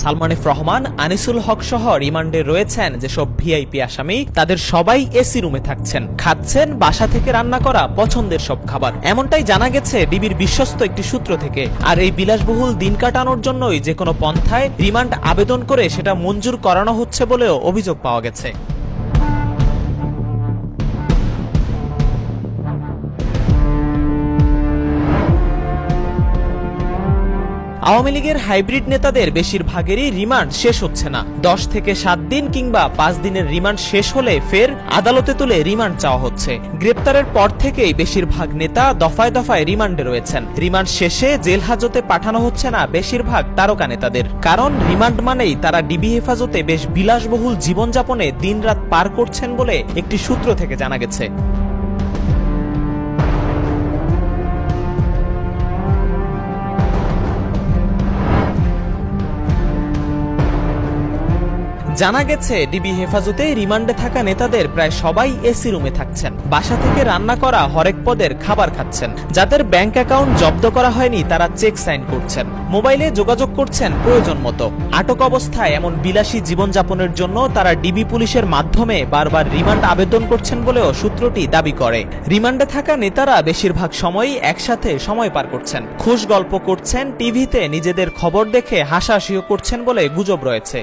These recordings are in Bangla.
সালমান এফ রহমান, আনিসুল হক সহ রিমান্ডে রয়েছেন যেসব ভিআইপি আসামি, তাদের সবাই এসি রুমে থাকছেন, খাচ্ছেন বাসা থেকে রান্না করা পছন্দের সব খাবার। এমনটাই জানা গেছে ডিবির বিশ্বস্ত একটি সূত্র থেকে। আর এই বিলাসবহুল দিন কাটানোর জন্যই যে কোনো পন্থায় রিমান্ড আবেদন করে সেটা মঞ্জুর করানো হচ্ছে বলেও অভিযোগ পাওয়া গেছে। আওয়ামী লীগের হাইব্রিড নেতাদের বেশিরভাগেরই রিমান্ড শেষ হচ্ছে না। 10 থেকে 7 দিন কিংবা 5 দিনের রিমান্ড শেষ হলে ফের আদালতে তুলে রিমান্ড চাওয়া হচ্ছে। গ্রেপ্তারের পর থেকেই বেশিরভাগ নেতা দফায় দফায় রিমান্ডে রয়েছেন। রিমান্ড শেষে জেল হাজতে পাঠানো হচ্ছে না বেশিরভাগ তারকা নেতাদের, কারণ রিমান্ড মানেই তারা ডিবি হেফাজতে বেশ বিলাসবহুল জীবনযাপনে দিনরাত পার করছেন বলে একটি সূত্র থেকে জানা গেছে। জানা গেছে ডিবি হেফাজতে রিমান্ডে থাকা নেতাদের প্রায় সবাই এসি রুমে থাকছেন, বাসা থেকে রান্না করা হরেক পদের খাবার খাচ্ছেন। যাদের ব্যাংক অ্যাকাউন্ট জব্দ করা হয়নি তারা চেক সাইন করছেন, মোবাইলে যোগাযোগ করছেন প্রয়োজন মতো। আটক অবস্থায় এমন বিলাসী জীবনযাপনের জন্য তারা ডিবি পুলিশের মাধ্যমে বারবার রিমান্ড আবেদন করছেন বলেও সূত্রটি দাবি করে। রিমান্ডে থাকা নেতারা বেশিরভাগ সময়ই একসাথে সময় পার করছেন, খুশ গল্প করছেন, টিভিতে নিজেদের খবর দেখে হাসাহাসিও করছেন বলে গুজব রয়েছে।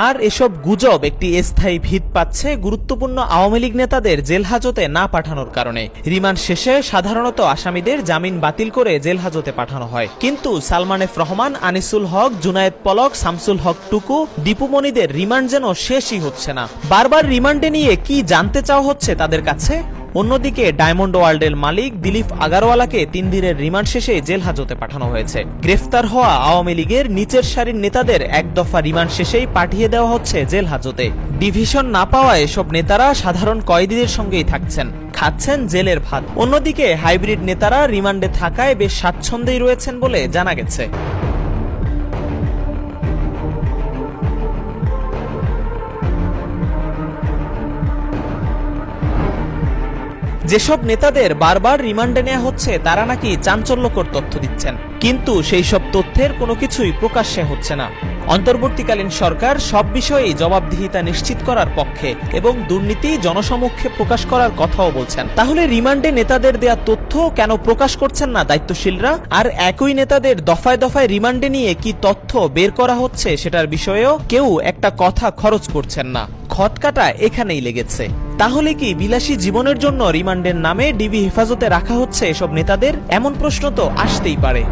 আর এসব গুজব একটি স্থায়ী ভিত পাচ্ছে গুরুত্বপূর্ণ আওয়ামী লীগ নেতাদের জেল হাজতে না পাঠানোর কারণে। রিমান্ড শেষে সাধারণত আসামিদের জামিন বাতিল করে জেল হাজতে পাঠানো হয়, কিন্তু সালমান এফ রহমান, আনিসুল হক, জুনায়েদ পলক, শামসুল হক টুকু, দীপু মনিদের রিমান্ড যেন শেষই হচ্ছে না। বারবার রিমান্ডে নিয়ে কি জানতে চাওয়া হচ্ছে তাদের কাছে। অন্যদিকে ডায়মন্ড ওয়ার্ল্ডের মালিক দিলীপ আগারওয়ালাকে 3 দিনের রিমান্ড শেষে জেল হাজতে পাঠানো হয়েছে। গ্রেফতার হওয়া আওয়ামী লীগের নিচের সারির নেতাদের এক দফা রিমান্ড শেষেই পাঠিয়ে দেওয়া হচ্ছে জেল হাজতে। ডিভিশন না পাওয়ায় এসব নেতারা সাধারণ কয়েদিদের সঙ্গেই থাকছেন, খাচ্ছেন জেলের ভাত। অন্যদিকে হাইব্রিড নেতারা রিমান্ডে থাকায় বেশ স্বাচ্ছন্দ্যেই রয়েছেন বলে জানা গেছে। যেসব নেতাদের বারবার রিমান্ডে নেওয়া হচ্ছে তারা নাকি চাঞ্চল্যকর তথ্য দিচ্ছেন, কিন্তু সেই সব তথ্যের কোনো কিছুই প্রকাশ্যে হচ্ছে না। অন্তর্বর্তীকালীন সরকার সব বিষয়েই জবাবদিহিতা নিশ্চিত করার পক্ষে এবং দুর্নীতি জনসমক্ষে প্রকাশ করার কথাও বলছেন। তাহলে রিমান্ডে নেতাদের দেয়া তথ্য কেন প্রকাশ করছেন না দায়িত্বশীলরা? আর একই নেতাদের দফায় দফায় রিমান্ডে নিয়ে কি তথ্য বের করা হচ্ছে সেটার বিষয়েও কেউ একটা কথা খরচ করছেন না। খটকাটা এখানেই লেগেছে। তাহলে কি বিলাসী জীবনের জন্য রিমান্ডের নামে ডিবি হেফাজতে রাখা হচ্ছে এসব নেতাদের? এমন প্রশ্ন তো আসতেই পারে।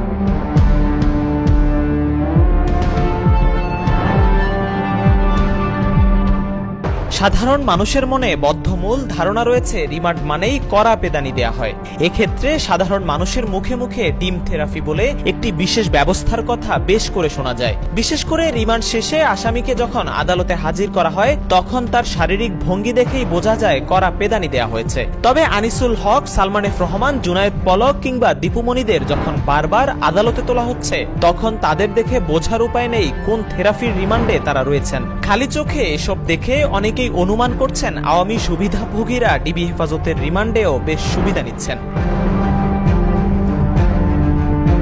সাধারণ মানুষের মনে বদ্ধমূল ধারণা রয়েছে রিমান্ড মানেই কড়া পেদানি দেয়া হয়। এক্ষেত্রে সাধারণ মানুষের মুখে মুখে ডিম থেরাপি বলে একটি বিশেষ ব্যবস্থার কথা বেশ করে শোনা যায়। বিশেষ করে রিমান্ড শেষে আসামিকে যখন আদালতে হাজির করা হয় তখন তার শারীরিক ভঙ্গি দেখেই বোঝা যায় কড়া পেদানি দেয়া হয়েছে। তবে আনিসুল হক, সালমান এফ রহমান, জুনায়েদ পলক কিংবা দীপু মনিদের যখন বারবার আদালতে তোলা হচ্ছে তখন তাদের দেখে বোঝার উপায় নেই কোন থেরাপির রিমান্ডে তারা রয়েছেন। খালি চোখে এসব দেখে অনেকেই অনুমান করছেন আওয়ামী সুবিধাভোগীরা ডিবি হেফাজতের রিমান্ডেও বেশ সুবিধা নিচ্ছেন।